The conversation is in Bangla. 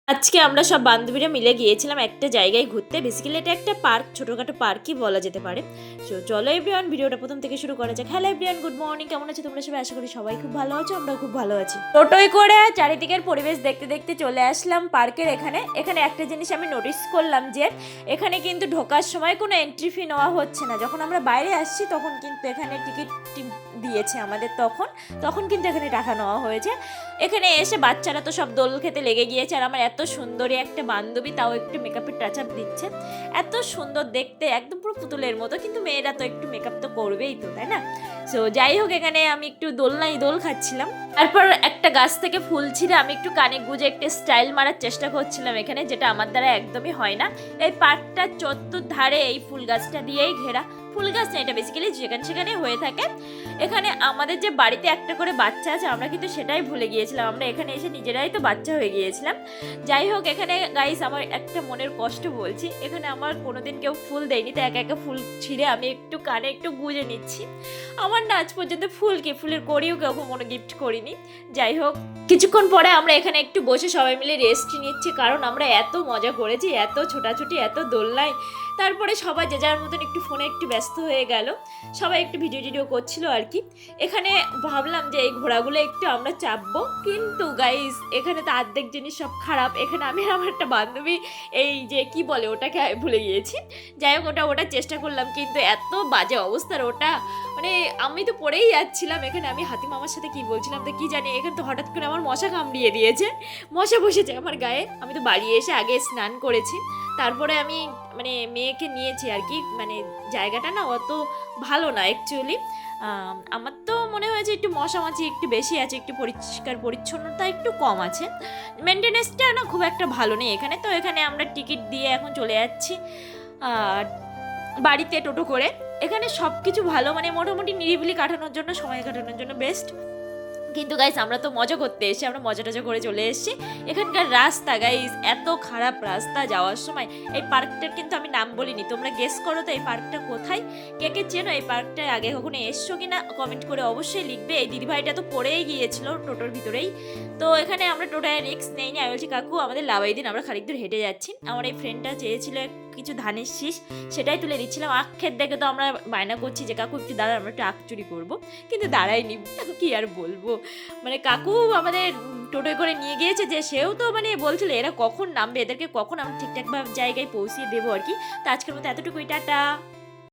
আজকে আমরা সব বান্ধবীরা মিলে গিয়েছিলাম একটা জায়গায় ঘুরতে। বেসিক্যালি এটা একটা পার্ক, ছোটখাটো পার্কই বলা যেতে পারে। সো চলো এভরিওয়ান, ভিডিওটা প্রথম থেকে শুরু করা যাক। হ্যালো এভরিওয়ান, গুড মর্নিং, কেমন আছো তোমরা সবাই? আশা করি সবাই খুব ভালো আছো, আমরাও খুব ভালো আছি। টোটোয় করে চারিদিকের পরিবেশ দেখতে দেখতে চলে আসলাম পার্কের এখানে একটা জিনিস আমি নোটিস করলাম যে এখানে কিন্তু ঢোকার সময় কোনো এন্ট্রি ফি নেওয়া হচ্ছে না। যখন আমরা বাইরে আসছি তখন কিন্তু এখানে টিকিট দিয়েছে আমাদের, তখন কিন্তু এখানে টাকা নেওয়া হয়েছে। এখানে এসে বাচ্চারা তো সব দোল খেতে লেগে গিয়েছে, আর আমার এত সুন্দরী একটা বান্ধবী তাও একটু মেকআপের টাচ আপ দিচ্ছে। এত সুন্দর দেখতে, একদম পুরো পুতুলের মতো। কিন্তু মেয়েরা তো একটু মেকআপ তো করবেই তো, তাই না? সো যাই হোক, এখানে আমি একটু দোল খাচ্ছিলাম। তারপর একটা গাছ থেকে ফুল ছিঁড়ে আমি একটু কানে গুজে একটা স্টাইল মারার চেষ্টা করছিলাম এখানে, যেটা আমার দ্বারা একদমই হয় না। এই পার্কটা চতুর্ধারে এই ফুল গাছটা দিয়েই ঘেরা। ফুল গাছ না, এটা বেসিক্যালি যেখানে সেখানে হয়ে থাকে। এখানে আমাদের যে বাড়িতে একটা করে বাচ্চা আছে, আমরা কিন্তু সেটাই ভুলে গিয়েছিলাম। আমরা এখানে এসে নিজেরাই তো বাচ্চা হয়ে গিয়েছিলাম। যাই হোক, এখানে গাইস আমার একটা মনের কষ্ট বলছি, এখানে আমার কোনোদিন কেউ ফুল দেয়নি, তো একা একা ফুল ছিঁড়ে আমি একটু কানে একটু গুজে নিচ্ছি। আমার না আজ পর্যন্ত ফুলের করিও কেউ কোনো গিফট করিনি। যাই হোক, কিছুক্ষণ পরে আমরা এখানে একটু বসে সবাই মিলে রেস্ট নিচ্ছি, কারণ আমরা এত মজা করেছি, এত ছোটাছুটি, এত দোলনায়। তারপরে সবাই যে যার মতন একটু ফোনে একটু ব্যস্ত হয়ে গেল, সবাই একটু ভিডিও করছিল আর কি। এখানে ভাবলাম যে এই ঘোড়াগুলো একটু আমরা চাপবো, কিন্তু গাইস এখানে তো অর্ধেক জিনিস সব খারাপ। এখানে আমি আমার একটা বান্ধবী এই যে কি বলে ওটাকে ভুলে গিয়েছি। যাই হোক, ওটা চেষ্টা করলাম, কিন্তু এত বাজে অবস্থার ওটা, মানে আমি তো পড়েই যাচ্ছিলাম। এখানে আমি হাতি মামার সাথে কি বলছিলাম তো কি জানি, এখানে তো হঠাৎ করে আমার মশা কামড়িয়ে দিয়েছে, মশা বসেছে আমার গায়ে। আমি তো বাড়ি এসে আগে স্নান করেছি, তারপরে আমি মানে মেয়েকে নিয়েছি আর কি। মানে জায়গাটা না অত ভালো না অ্যাকচুয়ালি। আমার তো মনে হয়েছে একটু মশামাছি একটু বেশি আছে, একটু পরিষ্কার পরিচ্ছন্নতা একটু কম আছে, মেনটেনেন্সটা না খুব একটা ভালো নেই এখানে। তো এখানে আমরা টিকিট দিয়ে এখন চলে যাচ্ছি বাড়িতে টোটো করে। এখানে সব কিছু ভালো, মানে মোটামুটি নিরিবিলি কাটানোর জন্য, সময় কাটানোর জন্য বেস্ট। কিন্তু গাইস আমরা তো মজা করতে এসে আমরা মজা টজা করে চলে এসেছি। এখানকার রাস্তা গাইস এত খারাপ রাস্তা যাওয়ার সময়। এই পার্কটার কিন্তু আমি নাম বলিনি, তোমরা গেস করো তো এই পার্কটা কোথায়, কে কে চেনো এই পার্কটায় আগে কখনো এসছো কিনা কমেন্ট করে অবশ্যই লিখবে। এই দিদিভাইটা তো পড়েই গিয়েছিল টোটোর ভিতরেই। তো এখানে আমরা টোটায় রিস্ক নেইনি, আমি বলছি কাকু আমাদের লাভাই দিন, আমরা খানিক দূর হেঁটে যাচ্ছি। আমার এই ফ্রেন্ডটা চেয়েছিল কিছু ধানের শীষ, সেটাই তুলে দিচ্ছিলাম। আখের দেখে তো আমরা বায়না করছি যে কাকু একটু দাঁড়ান, আমরা একটু আখ চুরি করবো, কিন্তু দাঁড়াইনি। কি আর বলবো, মানে কাকু আমাদের টোটোয় করে নিয়ে গিয়েছে, যে সেও তো মানে বলছিল এরা কখন নামবে, এদেরকে কখন আমরা ঠিকঠাক জায়গায় পৌঁছিয়ে দেবো আর কি। তো আজকের মতো এতটুকুই, টাটা।